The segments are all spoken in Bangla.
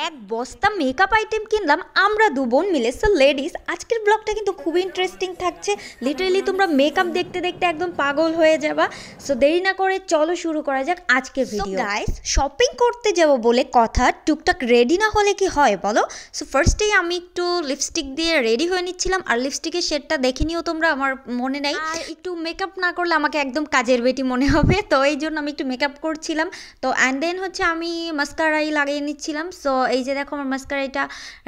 এক বস্তা মেকআপ আইটেম কিনলাম আমরা দু বোন মিলে। সো লেডিস, আজকের ব্লগটা কিন্তু খুবই ইন্টারেস্টিং থাকছে। লিটারেলি তোমরা মেকআপ দেখতে দেখতে একদম পাগল হয়ে যাবা। সো দেরি না করে চলো শুরু করা যাক আজকের ভিডিও। গাইস, শপিং করতে যাব বলে কথা, টুকটাক রেডি না হলে কি হয় বলো। সো ফার্স্টেই আমি একটু লিপস্টিক দিয়ে রেডি হয়ে নিচ্ছিলাম, আর লিপস্টিকের শেডটা দেখে নিও তোমরা, আমার মনে নাই। আর একটু মেকআপ না করলে আমাকে একদম কাজের বেটি মনে হবে, তো এই জন্য আমি একটু মেকআপ করছিলাম। তো অ্যান্ড দেন হচ্ছে আমি মাস্কারাই লাগিয়ে নিচ্ছিলাম। সো এই যে দেখো আমার মাস্কারাইটা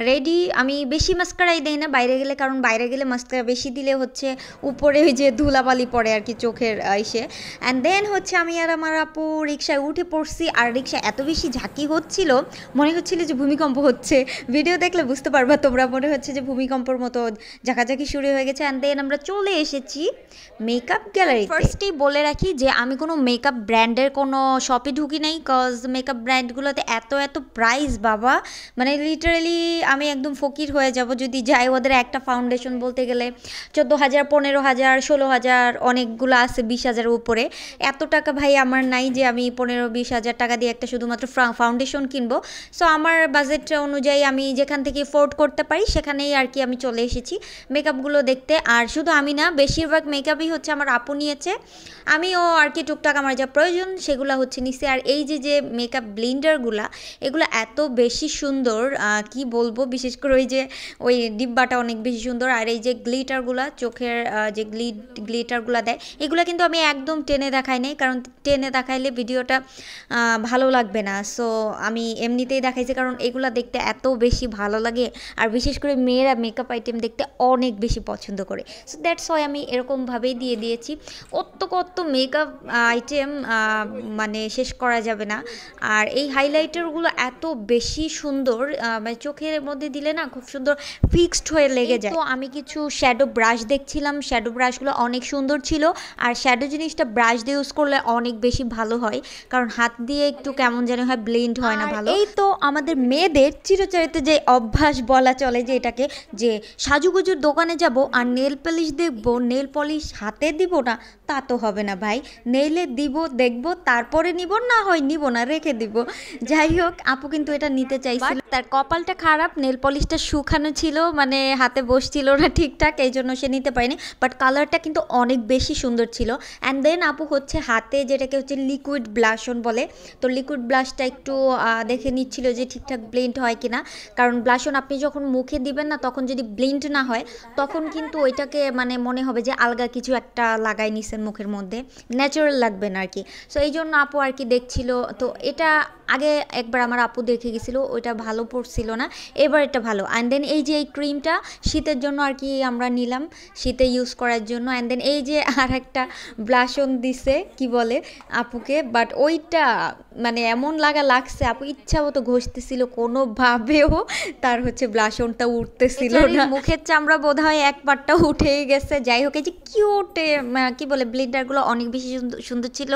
রেডি। আমি বেশি মাস্কারাই দেই না বাইরে গেলে, কারণ বাইরে গেলে মাস্কারা বেশি দিলে হচ্ছে উপরে ওই যে ধুলাবালি পড়ে আর কি চোখের এসে। অ্যান্ড দেন হচ্ছে আমি আর আমার আপু রিক্সায় উঠে পড়ছি, আর রিক্সা এত বেশি ঝাঁকি হচ্ছিল, মনে হচ্ছিল যে ভূমিকম্প হচ্ছে। ভিডিও দেখলে বুঝতে পারবা তোমরা, মনে হচ্ছে যে ভূমিকম্পর মতো ঝাঁকাঝাঁকি শুরু হয়ে গেছে। অ্যান্ড দেন আমরা চলে এসেছি মেকআপ গ্যালারি। ফার্স্টেই বলে রাখি যে আমি কোনো মেকআপ ব্র্যান্ডের কোনো শপে ঢুকি নাই, কজ মেকআপ ব্র্যান্ডগুলোতে এত এত প্রাইস বাবা, মানে লিটারেলি আমি একদম ফকির হয়ে যাব যদি যাই। ওদের একটা ফাউন্ডেশন বলতে গেলে 14,000, 15,000, 16,000, অনেকগুলো আছে 20,000-এর উপরে। এত টাকা ভাই আমার নাই যে আমি 15-20 হাজার টাকা দিয়ে একটা শুধুমাত্র ফাউন্ডেশন কিনবো। সো আমার বাজেট অনুযায়ী আমি যেখান থেকে এফোর্ড করতে পারি সেখানেই আর কি আমি চলে এসেছি মেকআপগুলো দেখতে। আর শুধু আমি না, বেশিরভাগ মেকআপই হচ্ছে আমার আপু নিয়েছে, আমিও আর কি টুকটাক আমার যা প্রয়োজন সেগুলো হচ্ছে নিছি। আর এই যে যে মেকআপ ব্লেন্ডারগুলা, এগুলো এত বেশি সুন্দর কি বলবো, বিশেষ করে ওই ডিব্বাটা অনেক বেশি সুন্দর। আর এই যে গ্লিটারগুলা, চোখের যে গ্লিটারগুলা দেয়, এগুলো কিন্তু আমি একদম টেনে দেখাই নাই, কারণ টেনে দেখাইলে ভিডিওটা ভালো লাগবে না। সো আমি এমনিতেই দেখাইছি, কারণ এগুলো দেখতে এত বেশি ভালো লাগে, আর বিশেষ করে মেয়েরা মেকআপ আইটেম দেখতে অনেক বেশি পছন্দ করে। সো দ্যাটস ওয়াই আমি এরকমভাবেই দিয়ে দিয়েছি। কত কত মেকআপ আইটেম মানে শেষ করা যাবে না। আর এই হাইলাইটারগুলো এত বেশি সুন্দর, মানে চোখের মধ্যে দিলে না খুব সুন্দর ফিক্সড হয়ে লেগে যায়। তো আমি কিছু শ্যাডো ব্রাশ দেখছিলাম, শ্যাডো ব্রাশগুলো অনেক সুন্দর ছিল। আর শ্যাডো জিনিসটা ব্রাশ দিয়ে ইউজ করলে অনেক বেশি ভালো হয়, কারণ হাত দিয়ে একটু কেমন যেন হয়, ব্লেন্ড হয় না ভালো। এই তো আমাদের মেয়েদের চিরচরিত যে অভ্যাস বলা চলে যে এটাকে, যে সাজুগুজুর দোকানে যাব আর নেল পলিশ দেখবো, নেল পলিশ হাতে দিব না, তা তো হবে না ভাই। নেইলে দিব, দেখবো, তারপরে নিব, না হয় নিব না, রেখে দিব। যাই হোক, আপু কিন্তু এটা নিতে চাইছিল, তার কপালটা খারাপ, নেল পলিশটা শুকানো ছিল, মানে হাতে বসছিল না ঠিকঠাক, এই জন্য সে নিতে পারেনি। বাট কালারটা কিন্তু অনেক বেশি সুন্দর ছিল। অ্যান্ড দেন আপু হচ্ছে হাতে যেটাকে হচ্ছে লিকুইড ব্লাশন বলে, তো লিকুইড ব্লাশটা একটু দেখে নিচ্ছিল যে ঠিকঠাক ব্লেন্ড হয় কিনা, কারণ ব্লাশন আপনি যখন মুখে দিবেন না, তখন যদি ব্লেন্ড না হয় তখন কিন্তু ওইটাকে মানে মনে হবে যে আলগা কিছু একটা লাগাই নিছেন মুখের মধ্যে, ন্যাচারাল লাগবে না আর কি। সো এই জন্য আপু আর কি দেখছিল। তো এটা আগে একবার আমার আপু দেখে গেছিলো, ওইটা ভালো পড়ছিল না, এবার এটা ভালো। অ্যান্ড দেন এই যে এই ক্রিমটা শীতের জন্য আর কি আমরা নিলাম, শীতে ইউজ করার জন্য। অ্যান্ড দেন এই যে আর একটা ব্লাশন দিছে কি বলে আপুকে, বাট ওইটা মানে এমন লাগছে, আপু ইচ্ছা মতো ঘষতেছিল, কোনোভাবেও তার হচ্ছে ব্লাশনটা উঠতেছিল না, মুখের চামড়া বোধ হয় এক পাটটা উঠেই গেছে। যাই হোক, এই যে কিউটে কি বলে ব্লেন্ডারগুলো অনেক বেশি সুন্দর ছিল,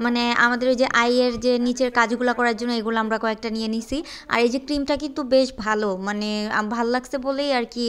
মানে আমাদের ওই যে আইয়ের যে নিচের কাজগুলো করার জন্য এগুলো আমরা কয়েকটা নিয়ে নিছি। আর এই যে ক্রিমটা কিন্তু বেশ ভালো, মানে ভালো লাগছে বলেই আর কি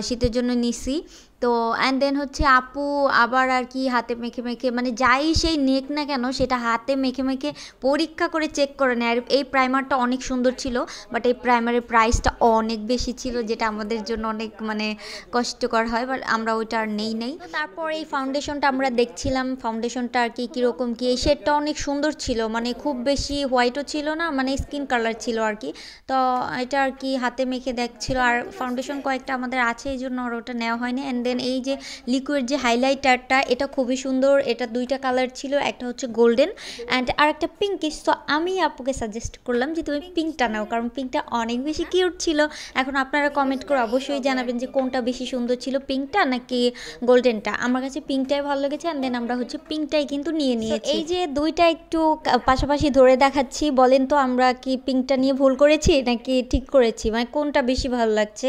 শীতের জন্য নিছি। তো অ্যান্ড দেন হচ্ছে আপু আবার আর কি হাতে মেখে মেখে, মানে যাই সেই নেক না কেন সেটা হাতে মেখে মেখে পরীক্ষা করে চেক করে নেয়। আর এই প্রাইমারটা অনেক সুন্দর ছিল, বাট এই প্রাইমারের প্রাইসটা অনেক বেশি ছিল, যেটা আমাদের জন্য অনেক মানে কষ্টকর হয়, বাট আমরা ওইটা আর নেই। তারপর এই ফাউন্ডেশনটা আমরা দেখছিলাম, ফাউন্ডেশনটা আর কি কীরকম কী, এই শেডটা অনেক সুন্দর ছিল, মানে খুব বেশি হোয়াইটও ছিল না, মানে স্কিন কালার ছিল আর কি। তো এটা আর কি হাতে মেখে দেখছিল, আর ফাউন্ডেশন কয়েকটা আমাদের আছে এই জন্য আর ওটা নেওয়া হয়নি। অ্যান্ড দেন এই যে লিকুইড যে হাইলাইটারটা, এটা খুবই সুন্দর, এটা দুইটা কালার ছিল, একটা হচ্ছে গোল্ডেন অ্যান্ড আর একটা পিঙ্কিশ। তো আমি আপুকে সাজেস্ট করলাম যে তুমি পিঙ্কটা নাও, কারণ পিঙ্কটা অনেক বেশি কিউট ছিল। এখন আপনারা কমেন্ট করে অবশ্যই জানাবেন যে কোনটা বেশি সুন্দর ছিল, পিঙ্কটা নাকি গোল্ডেনটা। আমার কাছে পিঙ্কটাই ভালো লেগেছে, অ্যান্ড দেন আমরা হচ্ছে পিঙ্কটাই কিন্তু নিয়ে নিয়েছি। এই যে দুইটা একটু পাশাপাশি ধরে দেখাচ্ছি, বলেন তো আমরা কি পিঙ্কটা নিয়ে ভুল করেছি নাকি ঠিক করেছি, মানে কোনটা বেশি ভালো লাগছে,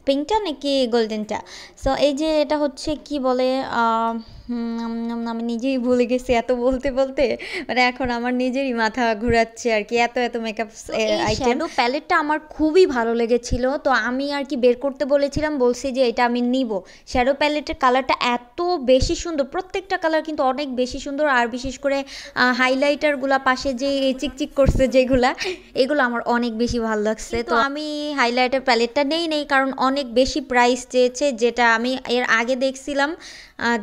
পিঙ্কটা নাকি গোল্ডেনটা। সো এই যে এটা হচ্ছে কি বলে আমি নিজেই ভুলে গেছি এত বলতে বলতে, মানে এখন আমার নিজেরই মাথা ঘোরাচ্ছে আর কি, এত মেকআপ আইটেম। শ্যাডো প্যালেটটা আমার খুবই ভালো লেগেছিল, তো আমি আর কি বের করতে বলেছিলাম, বলছি যে এটা আমি নিব। শ্যাডো প্যালেটের কালারটা এত বেশি সুন্দর, প্রত্যেকটা কালার কিন্তু অনেক বেশি সুন্দর, আর বিশেষ করে হাইলাইটারগুলা পাশে যে চিকচিক করছে যেগুলা, এগুলো আমার অনেক বেশি ভালো লাগছে। তো আমি হাইলাইটার প্যালেটটা নেই কারণ অনেক বেশি প্রাইস চেয়েছে, যেটা আমি এর আগে দেখছিলাম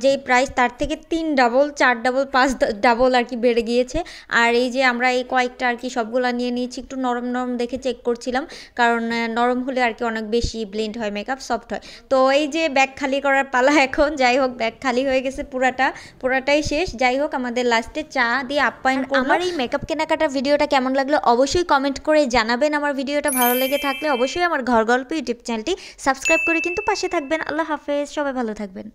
যেই প্রাইস তার থেকে 3 ডাবল 4 ডাবল 5 ডাবল আর কি বেড়ে গিয়েছে। আর এই যে আমরা এই কয়েকটা আর কি সবগুলা নিয়ে নিয়েছি, একটু নরম নরম দেখে চেক করছিলাম, কারণ নরম হলে আর কি অনেক বেশি ব্লেন্ড হয় মেকআপ, সফট হয়। তো এই যে ব্যাগ খালি করার পালা এখন, যাই হোক ব্যাগ খালি হয়ে গেছে পুরাটাই শেষ। যাই হোক আমাদের লাস্টে চা দিয়ে আপ্যায়ন করব। আমার এই মেকআপ কেনাকাটার ভিডিওটা কেমন লাগলো অবশ্যই কমেন্ট করে জানাবেন। আমার ভিডিওটা ভালো লেগে থাকলে অবশ্যই আমার ঘর গল্প ইউটিউব চ্যানেলটি সাবস্ক্রাইব করে কিন্তু পাশে থাকবেন। আল্লাহ হাফেজ, সবাই ভালো থাকবেন।